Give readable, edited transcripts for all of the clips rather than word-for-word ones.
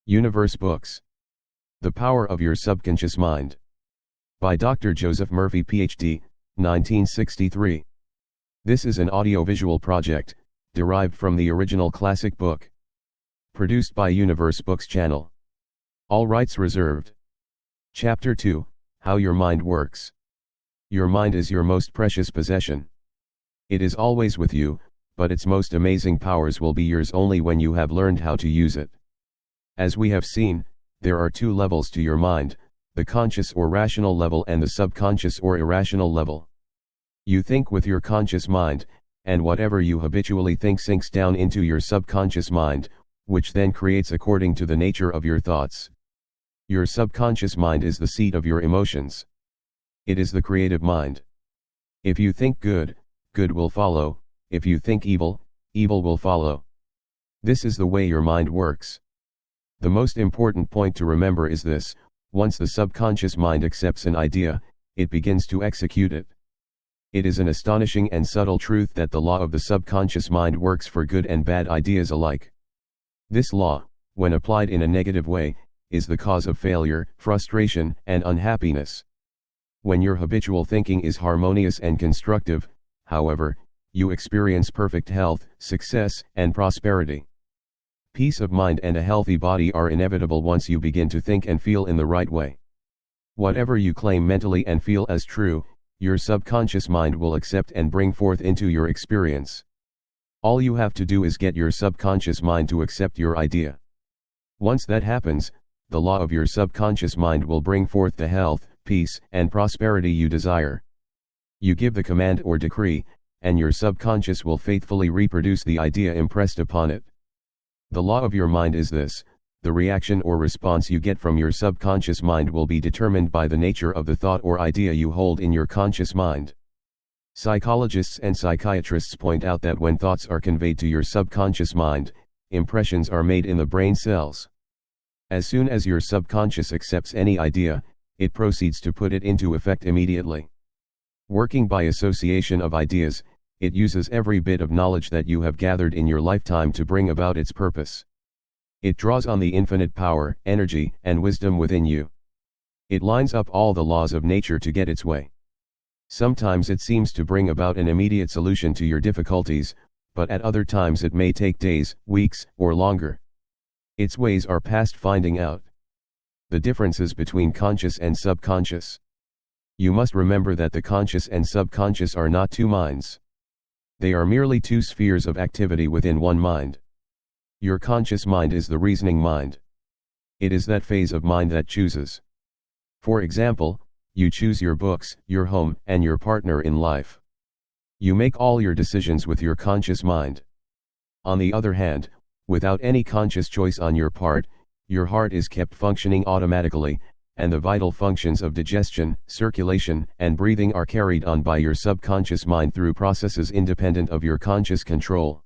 Universe Books. The Power of Your Subconscious Mind. By Dr. Joseph Murphy, Ph.D., 1963. This is an audiovisual project, derived from the original classic book. Produced by Universe Books Channel. All rights reserved. Chapter 2, How Your Mind Works. Your mind is your most precious possession. It is always with you, but its most amazing powers will be yours only when you have learned how to use it. As we have seen, there are two levels to your mind, the conscious or rational level and the subconscious or irrational level. You think with your conscious mind, and whatever you habitually think sinks down into your subconscious mind, which then creates according to the nature of your thoughts. Your subconscious mind is the seat of your emotions. It is the creative mind. If you think good, good will follow; if you think evil, evil will follow. This is the way your mind works. The most important point to remember is this: once the subconscious mind accepts an idea, it begins to execute it. It is an astonishing and subtle truth that the law of the subconscious mind works for good and bad ideas alike. This law, when applied in a negative way, is the cause of failure, frustration, and unhappiness. When your habitual thinking is harmonious and constructive, however, you experience perfect health, success, and prosperity. Peace of mind and a healthy body are inevitable once you begin to think and feel in the right way. Whatever you claim mentally and feel as true, your subconscious mind will accept and bring forth into your experience. All you have to do is get your subconscious mind to accept your idea. Once that happens, the law of your subconscious mind will bring forth the health, peace, and prosperity you desire. You give the command or decree, and your subconscious will faithfully reproduce the idea impressed upon it. The law of your mind is this: the reaction or response you get from your subconscious mind will be determined by the nature of the thought or idea you hold in your conscious mind. Psychologists and psychiatrists point out that when thoughts are conveyed to your subconscious mind, impressions are made in the brain cells. As soon as your subconscious accepts any idea, it proceeds to put it into effect immediately. Working by association of ideas, it uses every bit of knowledge that you have gathered in your lifetime to bring about its purpose. It draws on the infinite power, energy, and wisdom within you. It lines up all the laws of nature to get its way. Sometimes it seems to bring about an immediate solution to your difficulties, but at other times it may take days, weeks, or longer. Its ways are past finding out. The differences between conscious and subconscious. You must remember that the conscious and subconscious are not two minds. They are merely two spheres of activity within one mind. Your conscious mind is the reasoning mind. It is that phase of mind that chooses. For example, you choose your books, your home, and your partner in life. You make all your decisions with your conscious mind. On the other hand, without any conscious choice on your part, your heart is kept functioning automatically, and the vital functions of digestion, circulation, and breathing are carried on by your subconscious mind through processes independent of your conscious control.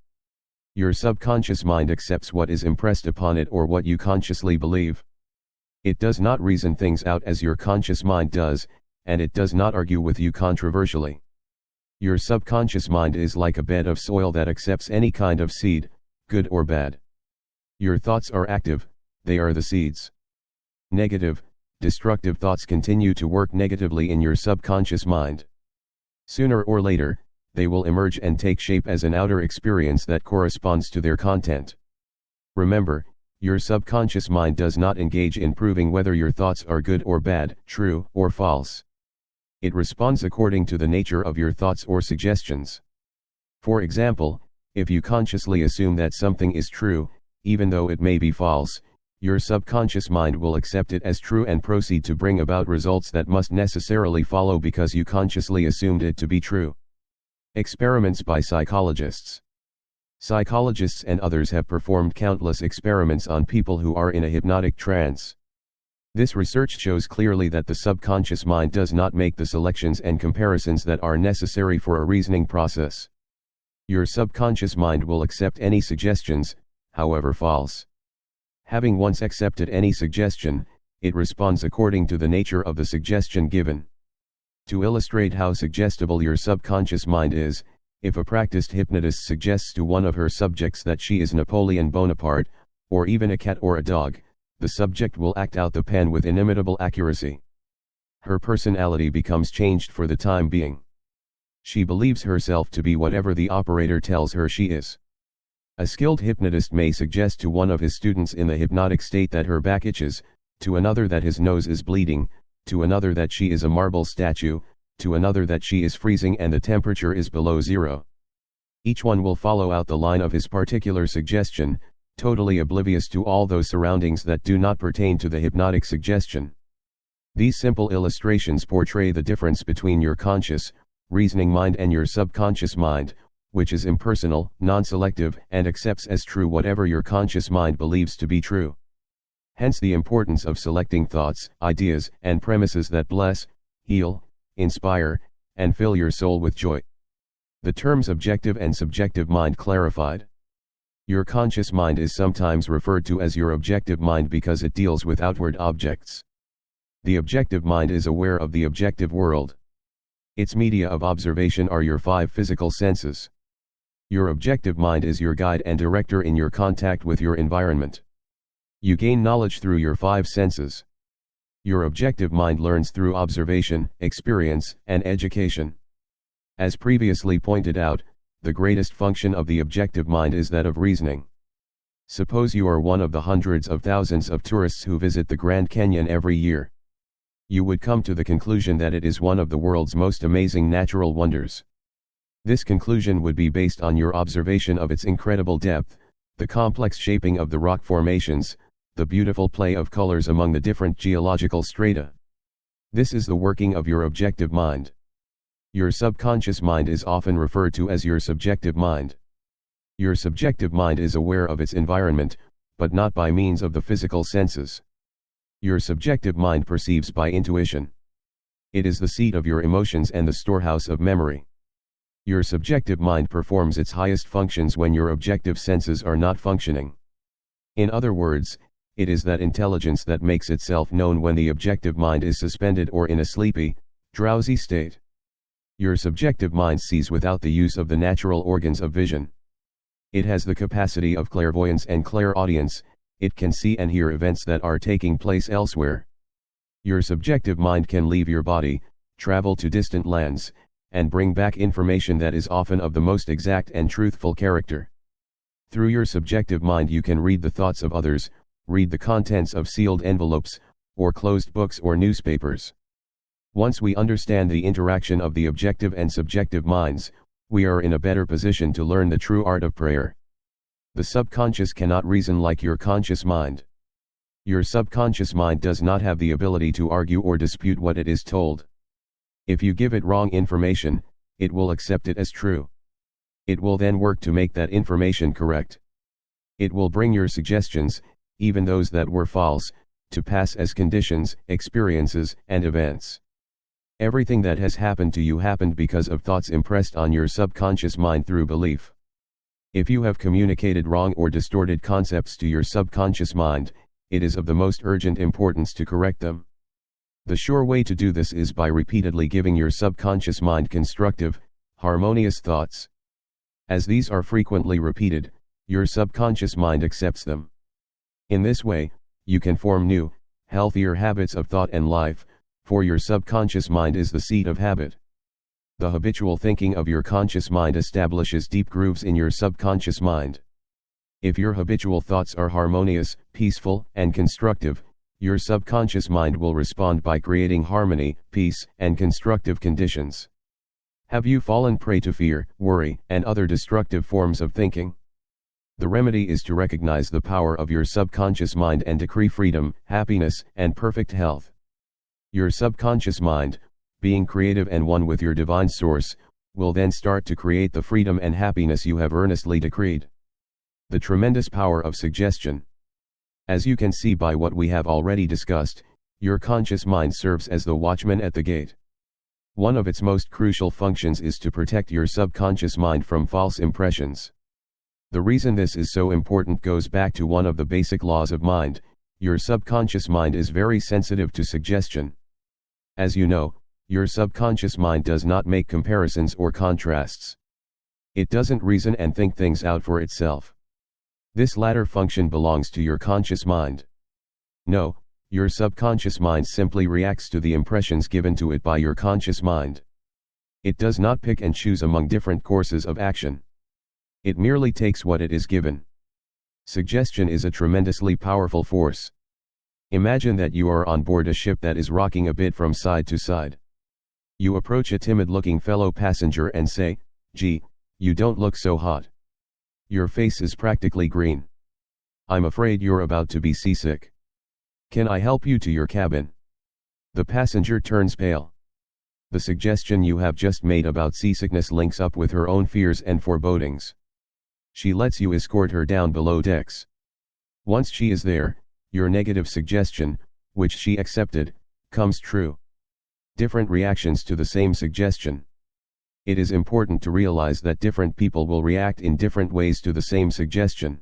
Your subconscious mind accepts what is impressed upon it or what you consciously believe. It does not reason things out as your conscious mind does, and it does not argue with you controversially. Your subconscious mind is like a bed of soil that accepts any kind of seed, good or bad. Your thoughts are active, they are the seeds. Negative, destructive thoughts continue to work negatively in your subconscious mind. Sooner or later, they will emerge and take shape as an outer experience that corresponds to their content. Remember, your subconscious mind does not engage in proving whether your thoughts are good or bad, true or false. It responds according to the nature of your thoughts or suggestions. For example, if you consciously assume that something is true, even though it may be false, your subconscious mind will accept it as true and proceed to bring about results that must necessarily follow because you consciously assumed it to be true. Experiments by psychologists. Psychologists and others have performed countless experiments on people who are in a hypnotic trance. This research shows clearly that the subconscious mind does not make the selections and comparisons that are necessary for a reasoning process. Your subconscious mind will accept any suggestions, however false. Having once accepted any suggestion, it responds according to the nature of the suggestion given. To illustrate how suggestible your subconscious mind is, if a practiced hypnotist suggests to one of her subjects that she is Napoleon Bonaparte, or even a cat or a dog, the subject will act out the pen with inimitable accuracy. Her personality becomes changed for the time being. She believes herself to be whatever the operator tells her she is. A skilled hypnotist may suggest to one of his students in the hypnotic state that her back itches, to another that his nose is bleeding, to another that she is a marble statue, to another that she is freezing and the temperature is below zero. Each one will follow out the line of his particular suggestion, totally oblivious to all those surroundings that do not pertain to the hypnotic suggestion. These simple illustrations portray the difference between your conscious, reasoning mind and your subconscious mind, which is impersonal, non-selective, and accepts as true whatever your conscious mind believes to be true. Hence the importance of selecting thoughts, ideas, and premises that bless, heal, inspire, and fill your soul with joy. The terms objective and subjective mind clarified. Your conscious mind is sometimes referred to as your objective mind because it deals with outward objects. The objective mind is aware of the objective world. Its media of observation are your 5 physical senses. Your objective mind is your guide and director in your contact with your environment. You gain knowledge through your 5 senses. Your objective mind learns through observation, experience, and education. As previously pointed out, the greatest function of the objective mind is that of reasoning. Suppose you are one of the hundreds of thousands of tourists who visit the Grand Canyon every year. You would come to the conclusion that it is one of the world's most amazing natural wonders. This conclusion would be based on your observation of its incredible depth, the complex shaping of the rock formations, the beautiful play of colors among the different geological strata. This is the working of your objective mind. Your subconscious mind is often referred to as your subjective mind. Your subjective mind is aware of its environment, but not by means of the physical senses. Your subjective mind perceives by intuition. It is the seat of your emotions and the storehouse of memory. Your subjective mind performs its highest functions when your objective senses are not functioning. In other words, it is that intelligence that makes itself known when the objective mind is suspended or in a sleepy, drowsy state. Your subjective mind sees without the use of the natural organs of vision. It has the capacity of clairvoyance and clairaudience. It can see and hear events that are taking place elsewhere. Your subjective mind can leave your body, travel to distant lands, and bring back information that is often of the most exact and truthful character. Through your subjective mind you can read the thoughts of others, read the contents of sealed envelopes, or closed books or newspapers. Once we understand the interaction of the objective and subjective minds, we are in a better position to learn the true art of prayer. The subconscious cannot reason like your conscious mind. Your subconscious mind does not have the ability to argue or dispute what it is told. If you give it wrong information, it will accept it as true. It will then work to make that information correct. It will bring your suggestions, even those that were false, to pass as conditions, experiences, and events. Everything that has happened to you happened because of thoughts impressed on your subconscious mind through belief. If you have communicated wrong or distorted concepts to your subconscious mind, it is of the most urgent importance to correct them. The sure way to do this is by repeatedly giving your subconscious mind constructive, harmonious thoughts. As these are frequently repeated, your subconscious mind accepts them. In this way, you can form new, healthier habits of thought and life, for your subconscious mind is the seat of habit. The habitual thinking of your conscious mind establishes deep grooves in your subconscious mind. If your habitual thoughts are harmonious, peaceful, and constructive, your subconscious mind will respond by creating harmony, peace, and constructive conditions. Have you fallen prey to fear, worry, and other destructive forms of thinking? The remedy is to recognize the power of your subconscious mind and decree freedom, happiness, and perfect health. Your subconscious mind, being creative and one with your divine source, will then start to create the freedom and happiness you have earnestly decreed. The tremendous power of suggestion. As you can see by what we have already discussed, your conscious mind serves as the watchman at the gate. One of its most crucial functions is to protect your subconscious mind from false impressions. The reason this is so important goes back to one of the basic laws of mind. Your subconscious mind is very sensitive to suggestion. As you know, your subconscious mind does not make comparisons or contrasts. It doesn't reason and think things out for itself. This latter function belongs to your conscious mind. No, your subconscious mind simply reacts to the impressions given to it by your conscious mind. It does not pick and choose among different courses of action. It merely takes what it is given. Suggestion is a tremendously powerful force. Imagine that you are on board a ship that is rocking a bit from side to side. You approach a timid-looking fellow passenger and say, "Gee, you don't look so hot. Your face is practically green. I'm afraid you're about to be seasick. Can I help you to your cabin?" The passenger turns pale. The suggestion you have just made about seasickness links up with her own fears and forebodings. She lets you escort her down below decks. Once she is there, your negative suggestion, which she accepted, comes true. Different reactions to the same suggestion. It is important to realize that different people will react in different ways to the same suggestion.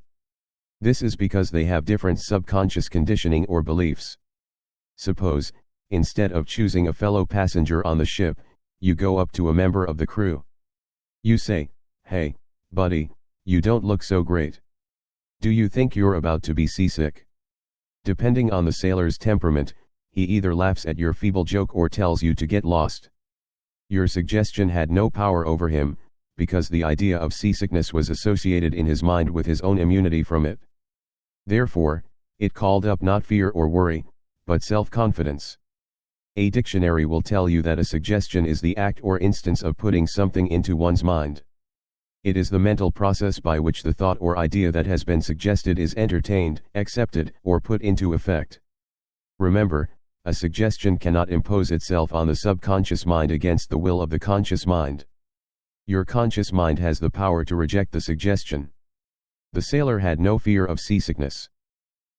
This is because they have different subconscious conditioning or beliefs. Suppose, instead of choosing a fellow passenger on the ship, you go up to a member of the crew. You say, "Hey, buddy, you don't look so great. Do you think you're about to be seasick?" Depending on the sailor's temperament, he either laughs at your feeble joke or tells you to get lost. Your suggestion had no power over him, because the idea of seasickness was associated in his mind with his own immunity from it. Therefore, it called up not fear or worry, but self-confidence. A dictionary will tell you that a suggestion is the act or instance of putting something into one's mind. It is the mental process by which the thought or idea that has been suggested is entertained, accepted, or put into effect. Remember, a suggestion cannot impose itself on the subconscious mind against the will of the conscious mind. Your conscious mind has the power to reject the suggestion. The sailor had no fear of seasickness.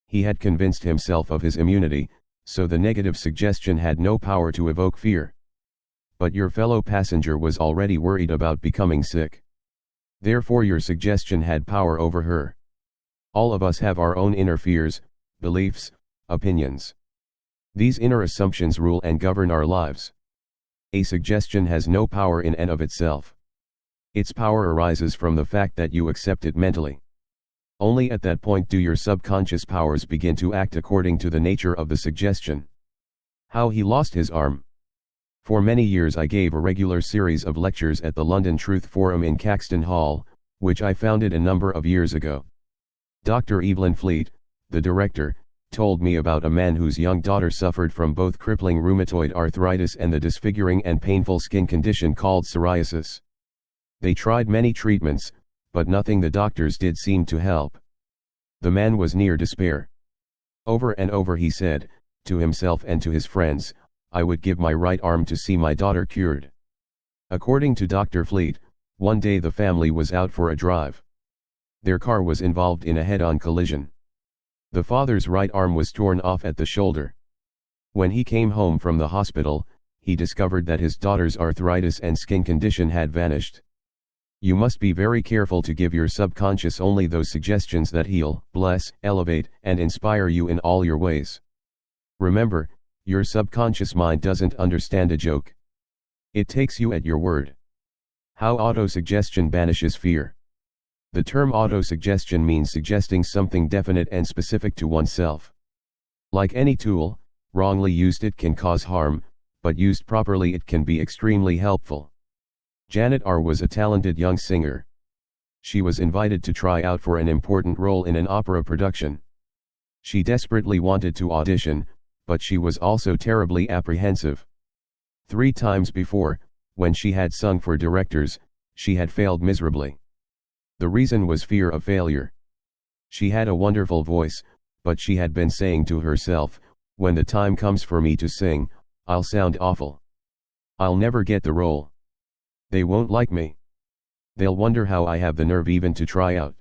He had convinced himself of his immunity, so the negative suggestion had no power to evoke fear. But your fellow passenger was already worried about becoming sick. Therefore your suggestion had power over her. All of us have our own inner fears, beliefs, opinions. These inner assumptions rule and govern our lives. A suggestion has no power in and of itself. Its power arises from the fact that you accept it mentally. Only at that point do your subconscious powers begin to act according to the nature of the suggestion. How he lost his arm. For many years I gave a regular series of lectures at the London Truth Forum in Caxton Hall, which I founded a number of years ago. Dr. Evelyn Fleet, the director, told me about a man whose young daughter suffered from both crippling rheumatoid arthritis and the disfiguring and painful skin condition called psoriasis. They tried many treatments, but nothing the doctors did seemed to help. The man was near despair. Over and over he said, to himself and to his friends, "I would give my right arm to see my daughter cured." According to Dr. Fleet, one day the family was out for a drive. Their car was involved in a head-on collision. The father's right arm was torn off at the shoulder. When he came home from the hospital, he discovered that his daughter's arthritis and skin condition had vanished. You must be very careful to give your subconscious only those suggestions that heal, bless, elevate, and inspire you in all your ways. Remember, your subconscious mind doesn't understand a joke. It takes you at your word. How autosuggestion banishes fear. The term autosuggestion means suggesting something definite and specific to oneself. Like any tool, wrongly used it can cause harm, but used properly it can be extremely helpful. Janet R. was a talented young singer. She was invited to try out for an important role in an opera production. She desperately wanted to audition, but she was also terribly apprehensive. 3 times before, when she had sung for directors, she had failed miserably. The reason was fear of failure. She had a wonderful voice, but she had been saying to herself, "When the time comes for me to sing, I'll sound awful. I'll never get the role. They won't like me. They'll wonder how I have the nerve even to try out.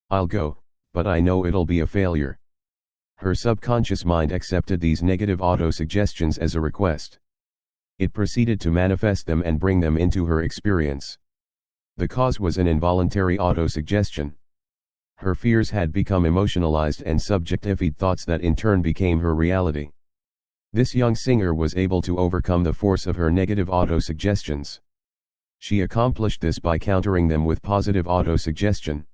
I'll go, but I know it'll be a failure." Her subconscious mind accepted these negative autosuggestions as a request. It proceeded to manifest them and bring them into her experience. The cause was an involuntary autosuggestion. Her fears had become emotionalized and subjectified thoughts that in turn became her reality. This young singer was able to overcome the force of her negative autosuggestions. She accomplished this by countering them with positive autosuggestion.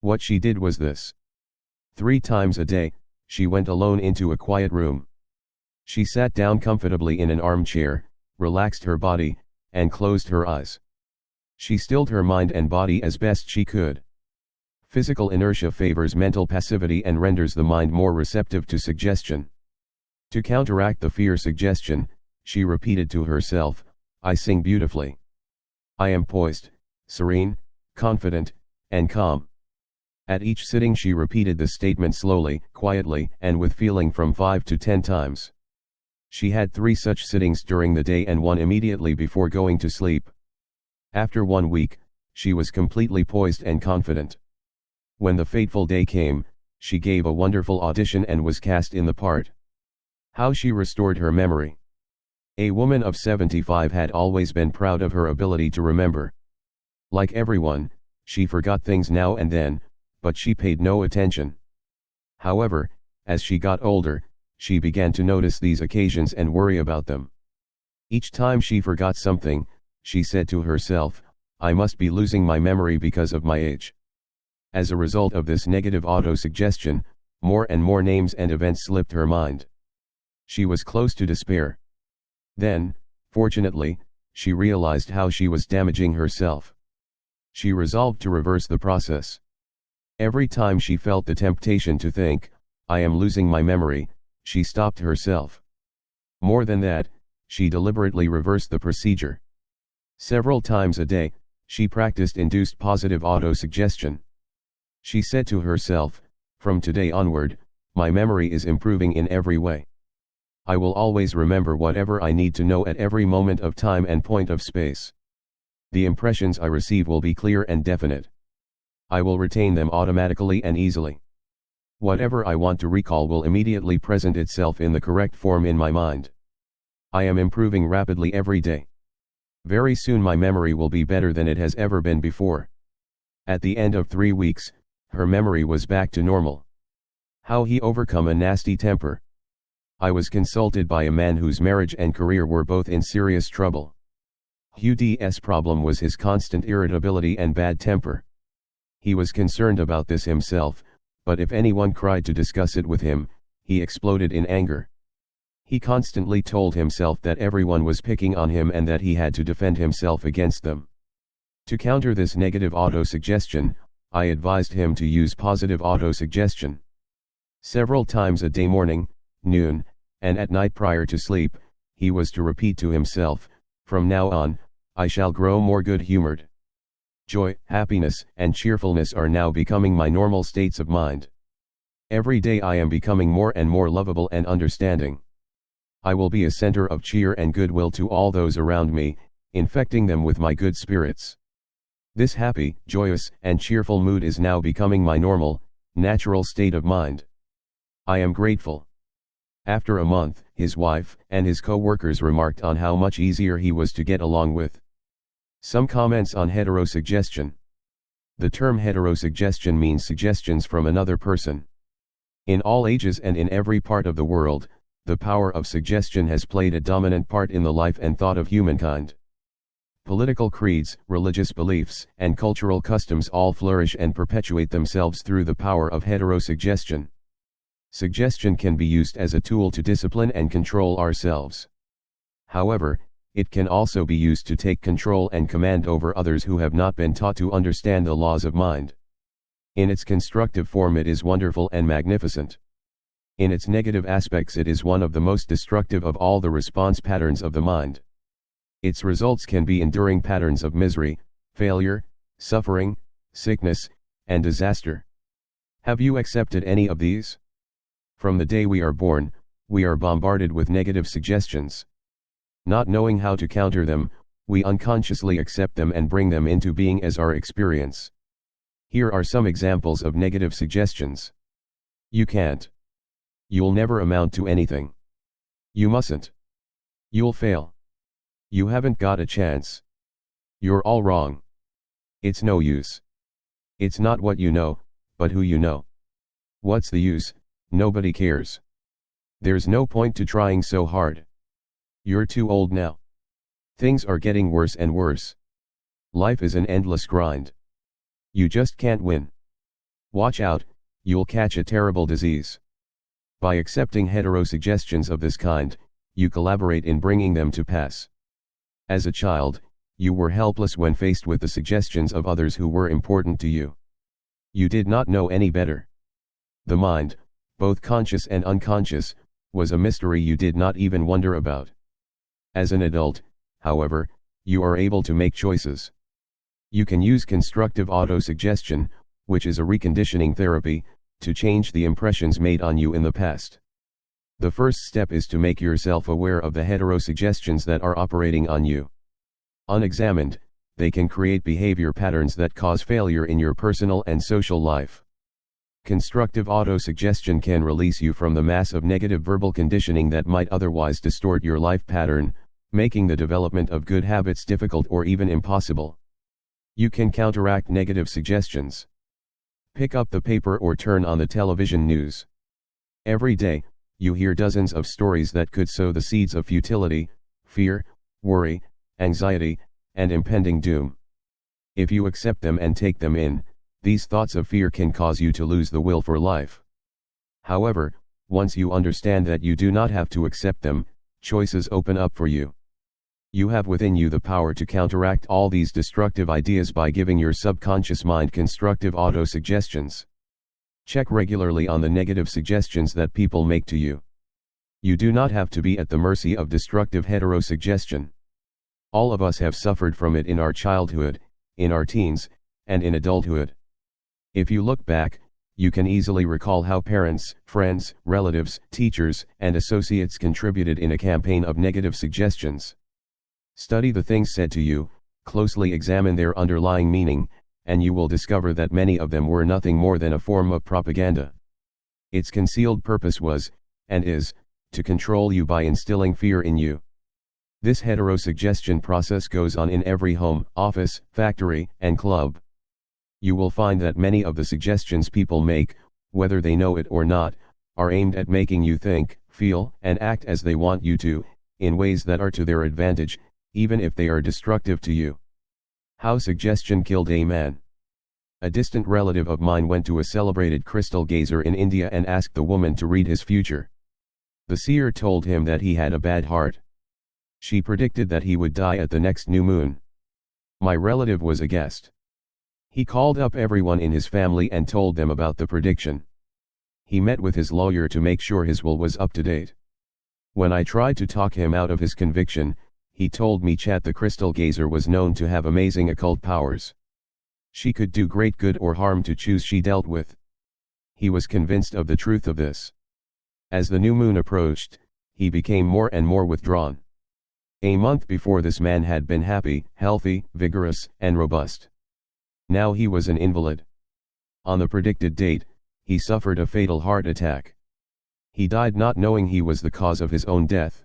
What she did was this. 3 times a day, She went alone into a quiet room. She sat down comfortably in an armchair, relaxed her body, and closed her eyes. She stilled her mind and body as best she could. Physical inertia favors mental passivity and renders the mind more receptive to suggestion. To counteract the fear suggestion, she repeated to herself, "I sing beautifully. I am poised, serene, confident, and calm." At each sitting she repeated the statement slowly, quietly, and with feeling from 5 to 10 times. She had 3 such sittings during the day and 1 immediately before going to sleep. After 1 week, she was completely poised and confident. When the fateful day came, she gave a wonderful audition and was cast in the part. How she restored her memory. A woman of 75 had always been proud of her ability to remember. Like everyone, she forgot things now and then, but she paid no attention. However, as she got older, she began to notice these occasions and worry about them. Each time she forgot something, she said to herself, "I must be losing my memory because of my age." As a result of this negative autosuggestion, more and more names and events slipped her mind. She was close to despair. Then, fortunately, she realized how she was damaging herself. She resolved to reverse the process. Every time she felt the temptation to think, "I am losing my memory," she stopped herself. More than that, she deliberately reversed the procedure. Several times a day, she practiced induced positive autosuggestion. She said to herself, "From today onward, my memory is improving in every way. I will always remember whatever I need to know at every moment of time and point of space. The impressions I receive will be clear and definite. I will retain them automatically and easily. Whatever I want to recall will immediately present itself in the correct form in my mind. I am improving rapidly every day. Very soon my memory will be better than it has ever been before." At the end of 3 weeks, her memory was back to normal. How he overcome a nasty temper. I was consulted by a man whose marriage and career were both in serious trouble. Hugh's problem was his constant irritability and bad temper. He was concerned about this himself, but if anyone tried to discuss it with him, he exploded in anger. He constantly told himself that everyone was picking on him and that he had to defend himself against them. To counter this negative autosuggestion, I advised him to use positive autosuggestion. Several times a day, morning, noon, and at night prior to sleep, he was to repeat to himself, "From now on, I shall grow more good-humored. Joy, happiness, and cheerfulness are now becoming my normal states of mind. Every day I am becoming more and more lovable and understanding. I will be a center of cheer and goodwill to all those around me, infecting them with my good spirits. This happy, joyous, and cheerful mood is now becoming my normal, natural state of mind. I am grateful." After a month, his wife and his co-workers remarked on how much easier he was to get along with. Some comments on heterosuggestion. The term heterosuggestion means suggestions from another person. In all ages and in every part of the world, the power of suggestion has played a dominant part in the life and thought of humankind. Political creeds, religious beliefs, and cultural customs all flourish and perpetuate themselves through the power of heterosuggestion. Suggestion can be used as a tool to discipline and control ourselves. However, it can also be used to take control and command over others who have not been taught to understand the laws of mind. In its constructive form it is wonderful and magnificent. In its negative aspects it is one of the most destructive of all the response patterns of the mind. Its results can be enduring patterns of misery, failure, suffering, sickness, and disaster. Have you accepted any of these? From the day we are born, we are bombarded with negative suggestions. Not knowing how to counter them, we unconsciously accept them and bring them into being as our experience. Here are some examples of negative suggestions. You can't. You'll never amount to anything. You mustn't. You'll fail. You haven't got a chance. You're all wrong. It's no use. It's not what you know, but who you know. What's the use? Nobody cares. There's no point to trying so hard. You're too old now. Things are getting worse and worse. Life is an endless grind. You just can't win. Watch out, you'll catch a terrible disease. By accepting heterosuggestions of this kind, you collaborate in bringing them to pass. As a child, you were helpless when faced with the suggestions of others who were important to you. You did not know any better. The mind, both conscious and unconscious, was a mystery you did not even wonder about. As an adult, however, you are able to make choices. You can use constructive autosuggestion, which is a reconditioning therapy, to change the impressions made on you in the past. The first step is to make yourself aware of the heterosuggestions that are operating on you. Unexamined, they can create behavior patterns that cause failure in your personal and social life. Constructive autosuggestion can release you from the mass of negative verbal conditioning that might otherwise distort your life pattern, making the development of good habits difficult or even impossible. You can counteract negative suggestions. Pick up the paper or turn on the television news. Every day, you hear dozens of stories that could sow the seeds of futility, fear, worry, anxiety, and impending doom. If you accept them and take them in, these thoughts of fear can cause you to lose the will for life. However, once you understand that you do not have to accept them, choices open up for you. You have within you the power to counteract all these destructive ideas by giving your subconscious mind constructive autosuggestions. Check regularly on the negative suggestions that people make to you. You do not have to be at the mercy of destructive heterosuggestion. All of us have suffered from it in our childhood, in our teens, and in adulthood. If you look back, you can easily recall how parents, friends, relatives, teachers, and associates contributed in a campaign of negative suggestions. Study the things said to you, closely examine their underlying meaning, and you will discover that many of them were nothing more than a form of propaganda. Its concealed purpose was, and is, to control you by instilling fear in you. This heterosuggestion process goes on in every home, office, factory, and club. You will find that many of the suggestions people make, whether they know it or not, are aimed at making you think, feel, and act as they want you to, in ways that are to their advantage, even if they are destructive to you. How suggestion killed a man. A distant relative of mine went to a celebrated crystal gazer in India and asked the woman to read his future. The seer told him that he had a bad heart. She predicted that he would die at the next new moon. My relative was aghast. He called up everyone in his family and told them about the prediction. He met with his lawyer to make sure his will was up to date. When I tried to talk him out of his conviction, he told me the crystal gazer was known to have amazing occult powers. She could do great good or harm to choose she dealt with. He was convinced of the truth of this. As the new moon approached, he became more and more withdrawn. A month before this man had been happy, healthy, vigorous, and robust. Now he was an invalid. On the predicted date, he suffered a fatal heart attack. He died not knowing he was the cause of his own death.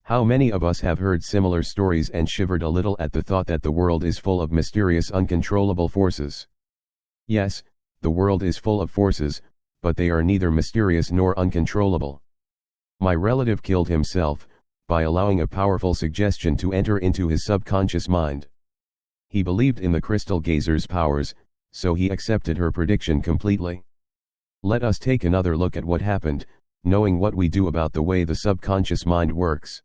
How many of us have heard similar stories and shivered a little at the thought that the world is full of mysterious uncontrollable forces? Yes, the world is full of forces, but they are neither mysterious nor uncontrollable. My relative killed himself, by allowing a powerful suggestion to enter into his subconscious mind. He believed in the crystal gazer's powers, so he accepted her prediction completely. Let us take another look at what happened, knowing what we do about the way the subconscious mind works.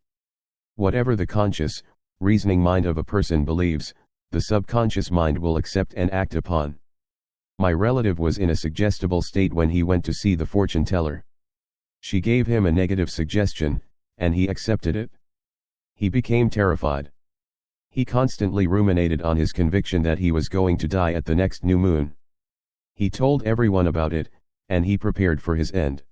Whatever the conscious, reasoning mind of a person believes, the subconscious mind will accept and act upon. My relative was in a suggestible state when he went to see the fortune teller. She gave him a negative suggestion, and he accepted it. He became terrified. He constantly ruminated on his conviction that he was going to die at the next new moon. He told everyone about it, and he prepared for his end.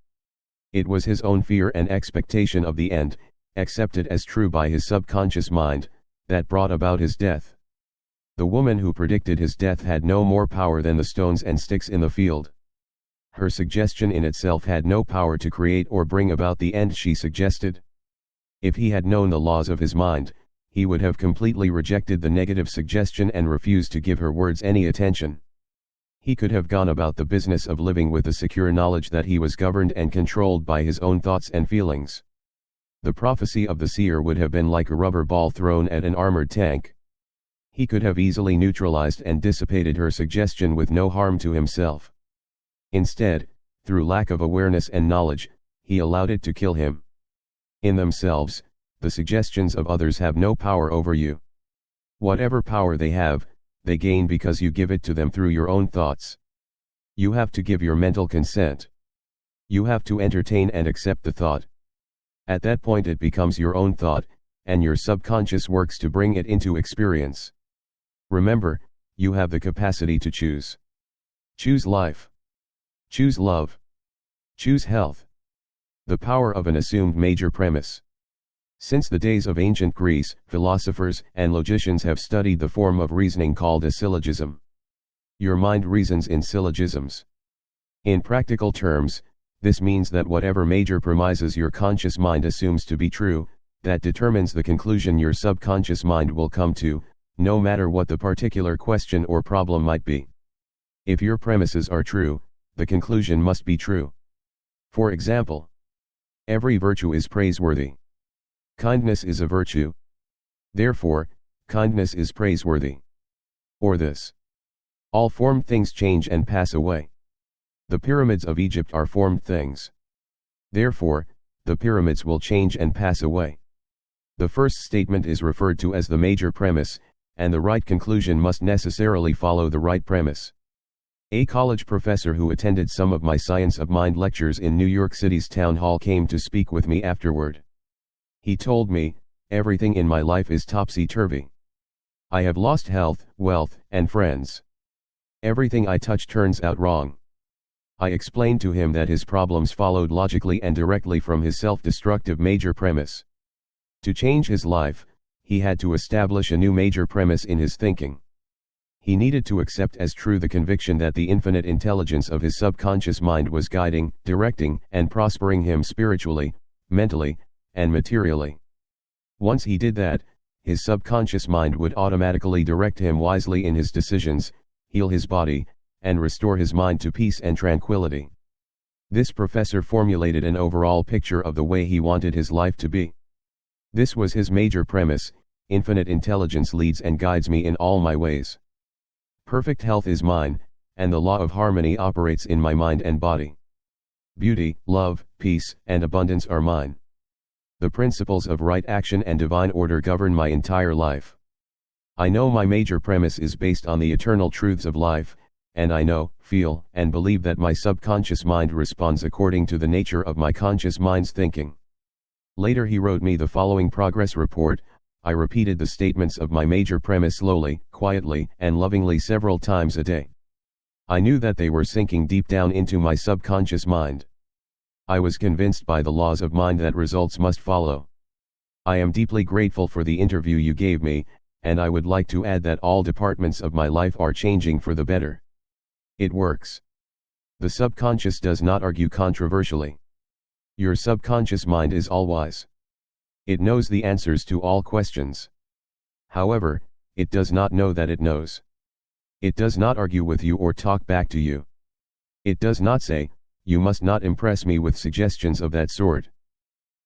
It was his own fear and expectation of the end, accepted as true by his subconscious mind, that brought about his death. The woman who predicted his death had no more power than the stones and sticks in the field. Her suggestion in itself had no power to create or bring about the end she suggested. If he had known the laws of his mind, he would have completely rejected the negative suggestion and refused to give her words any attention. He could have gone about the business of living with the secure knowledge that he was governed and controlled by his own thoughts and feelings. The prophecy of the seer would have been like a rubber ball thrown at an armored tank. He could have easily neutralized and dissipated her suggestion with no harm to himself. Instead, through lack of awareness and knowledge, he allowed it to kill him. In themselves, the suggestions of others have no power over you. Whatever power they have, they gain because you give it to them through your own thoughts. You have to give your mental consent. You have to entertain and accept the thought. At that point it becomes your own thought, and your subconscious works to bring it into experience. Remember, you have the capacity to choose. Choose life. Choose love. Choose health. The power of an assumed major premise. Since the days of ancient Greece, philosophers and logicians have studied the form of reasoning called a syllogism. Your mind reasons in syllogisms. In practical terms, this means that whatever major premises your conscious mind assumes to be true, that determines the conclusion your subconscious mind will come to, no matter what the particular question or problem might be. If your premises are true, the conclusion must be true. For example, every virtue is praiseworthy. Kindness is a virtue. Therefore, kindness is praiseworthy. Or this. All formed things change and pass away. The pyramids of Egypt are formed things. Therefore, the pyramids will change and pass away. The first statement is referred to as the major premise, and the right conclusion must necessarily follow the right premise. A college professor who attended some of my Science of Mind lectures in New York City's town hall came to speak with me afterward. He told me, "Everything in my life is topsy-turvy. I have lost health, wealth, and friends. Everything I touch turns out wrong." I explained to him that his problems followed logically and directly from his self-destructive major premise. To change his life, he had to establish a new major premise in his thinking. He needed to accept as true the conviction that the infinite intelligence of his subconscious mind was guiding, directing, and prospering him spiritually, mentally, and materially. Once he did that, his subconscious mind would automatically direct him wisely in his decisions, heal his body, and restore his mind to peace and tranquility. This professor formulated an overall picture of the way he wanted his life to be. This was his major premise: infinite intelligence leads and guides me in all my ways. Perfect health is mine, and the law of harmony operates in my mind and body. Beauty, love, peace, and abundance are mine. The principles of right action and divine order govern my entire life. I know my major premise is based on the eternal truths of life, and I know, feel, and believe that my subconscious mind responds according to the nature of my conscious mind's thinking. Later he wrote me the following progress report. I repeated the statements of my major premise slowly, quietly, and lovingly several times a day. I knew that they were sinking deep down into my subconscious mind. I was convinced by the laws of mind that results must follow. I am deeply grateful for the interview you gave me, and I would like to add that all departments of my life are changing for the better. It works. The subconscious does not argue controversially. Your subconscious mind is all-wise. It knows the answers to all questions. However, it does not know that it knows. It does not argue with you or talk back to you. It does not say, "You must not impress me with suggestions of that sort."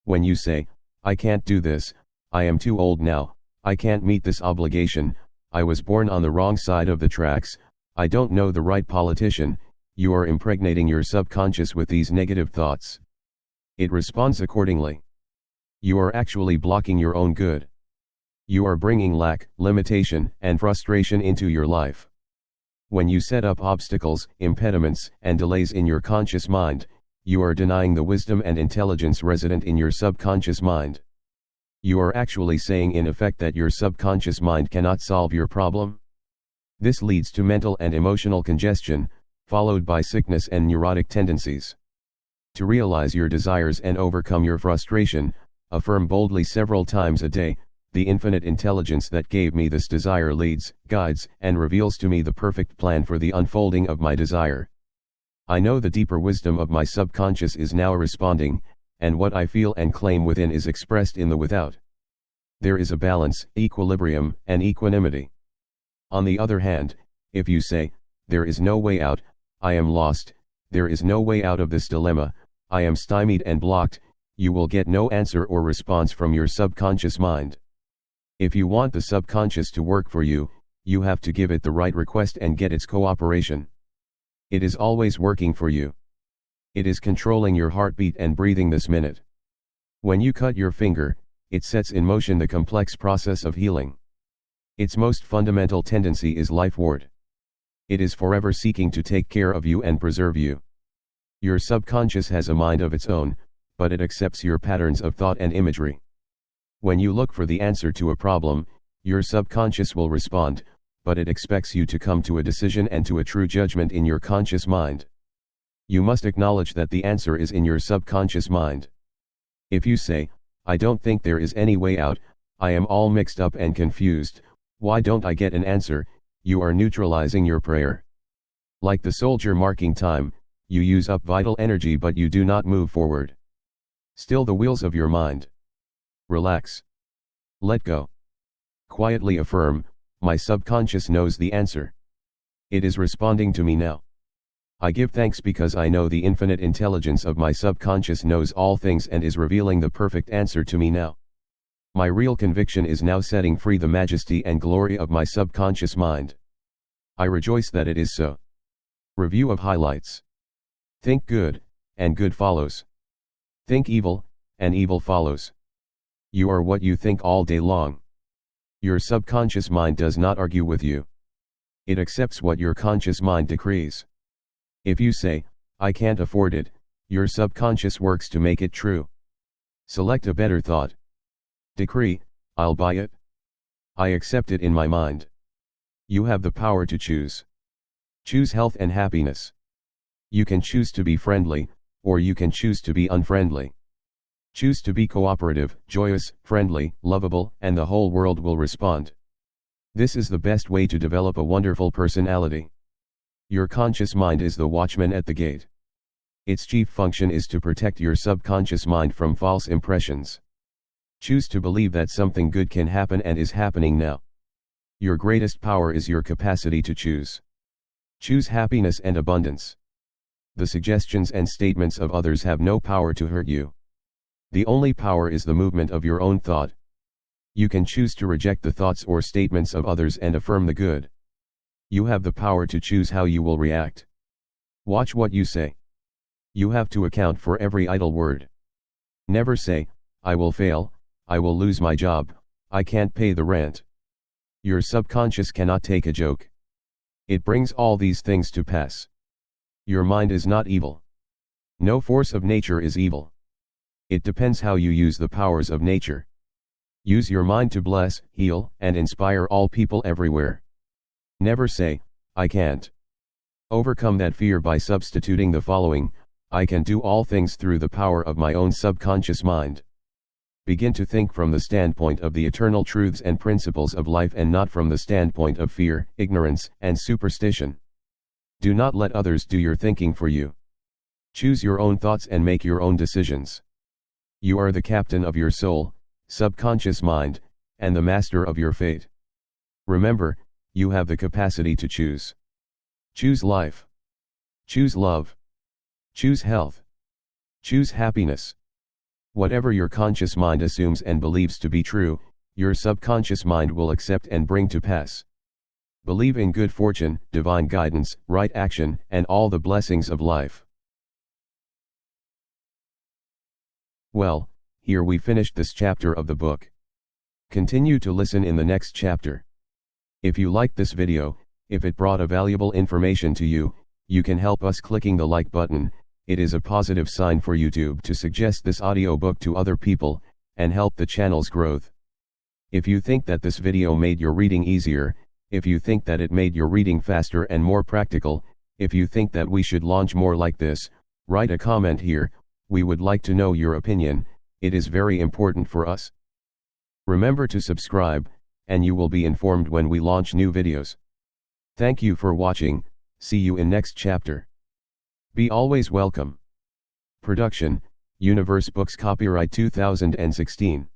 When you say, "I can't do this, I am too old now, I can't meet this obligation, I was born on the wrong side of the tracks, I don't know the right politician," you are impregnating your subconscious with these negative thoughts. It responds accordingly. You are actually blocking your own good. You are bringing lack, limitation, and frustration into your life. When you set up obstacles, impediments, and delays in your conscious mind, you are denying the wisdom and intelligence resident in your subconscious mind. You are actually saying in effect that your subconscious mind cannot solve your problem. This leads to mental and emotional congestion, followed by sickness and neurotic tendencies. To realize your desires and overcome your frustration, affirm boldly several times a day, "The infinite intelligence that gave me this desire leads, guides, and reveals to me the perfect plan for the unfolding of my desire. I know the deeper wisdom of my subconscious is now responding, and what I feel and claim within is expressed in the without." There is a balance, equilibrium, and equanimity. On the other hand, if you say, "There is no way out, I am lost, there is no way out of this dilemma, I am stymied and blocked," you will get no answer or response from your subconscious mind. If you want the subconscious to work for you, you have to give it the right request and get its cooperation. It is always working for you. It is controlling your heartbeat and breathing this minute. When you cut your finger, it sets in motion the complex process of healing. Its most fundamental tendency is lifeward. It is forever seeking to take care of you and preserve you. Your subconscious has a mind of its own, but it accepts your patterns of thought and imagery. When you look for the answer to a problem, your subconscious will respond, but it expects you to come to a decision and to a true judgment in your conscious mind. You must acknowledge that the answer is in your subconscious mind. If you say, "I don't think there is any way out, I am all mixed up and confused, why don't I get an answer?" you are neutralizing your prayer. Like the soldier marking time, you use up vital energy but you do not move forward. Still the wheels of your mind. Relax. Let go. Quietly affirm, "My subconscious knows the answer. It is responding to me now. I give thanks because I know the infinite intelligence of my subconscious knows all things and is revealing the perfect answer to me now. My real conviction is now setting free the majesty and glory of my subconscious mind. I rejoice that it is so." Review of highlights. Think good, and good follows. Think evil, and evil follows. You are what you think all day long. Your subconscious mind does not argue with you. It accepts what your conscious mind decrees. If you say, "I can't afford it," your subconscious works to make it true. Select a better thought. Decree, "I'll buy it. I accept it in my mind." You have the power to choose. Choose health and happiness. You can choose to be friendly, or you can choose to be unfriendly. Choose to be cooperative, joyous, friendly, lovable, and the whole world will respond. This is the best way to develop a wonderful personality. Your conscious mind is the watchman at the gate. Its chief function is to protect your subconscious mind from false impressions. Choose to believe that something good can happen and is happening now. Your greatest power is your capacity to choose. Choose happiness and abundance. The suggestions and statements of others have no power to hurt you. The only power is the movement of your own thought. You can choose to reject the thoughts or statements of others and affirm the good. You have the power to choose how you will react. Watch what you say. You have to account for every idle word. Never say, "I will fail, I will lose my job, I can't pay the rent." Your subconscious cannot take a joke. It brings all these things to pass. Your mind is not evil. No force of nature is evil. It depends how you use the powers of nature. Use your mind to bless, heal, and inspire all people everywhere. Never say, "I can't." Overcome that fear by substituting the following: "I can do all things through the power of my own subconscious mind." Begin to think from the standpoint of the eternal truths and principles of life and not from the standpoint of fear, ignorance, and superstition. Do not let others do your thinking for you. Choose your own thoughts and make your own decisions. You are the captain of your soul, subconscious mind, and the master of your fate. Remember, you have the capacity to choose. Choose life. Choose love. Choose health. Choose happiness. Whatever your conscious mind assumes and believes to be true, your subconscious mind will accept and bring to pass. Believe in good fortune, divine guidance, right action, and all the blessings of life. Well, here we finished this chapter of the book. Continue to listen in the next chapter. If you liked this video, if it brought a valuable information to you, you can help us clicking the like button. It is a positive sign for YouTube to suggest this audiobook to other people, and help the channel's growth. If you think that this video made your reading easier, if you think that it made your reading faster and more practical, if you think that we should launch more like this, write a comment here. We would like to know your opinion. It is very important for us. Remember to subscribe, and you will be informed when we launch new videos. Thank you for watching. See you in next chapter. Be always welcome. Production, Universe Books, copyright 2016.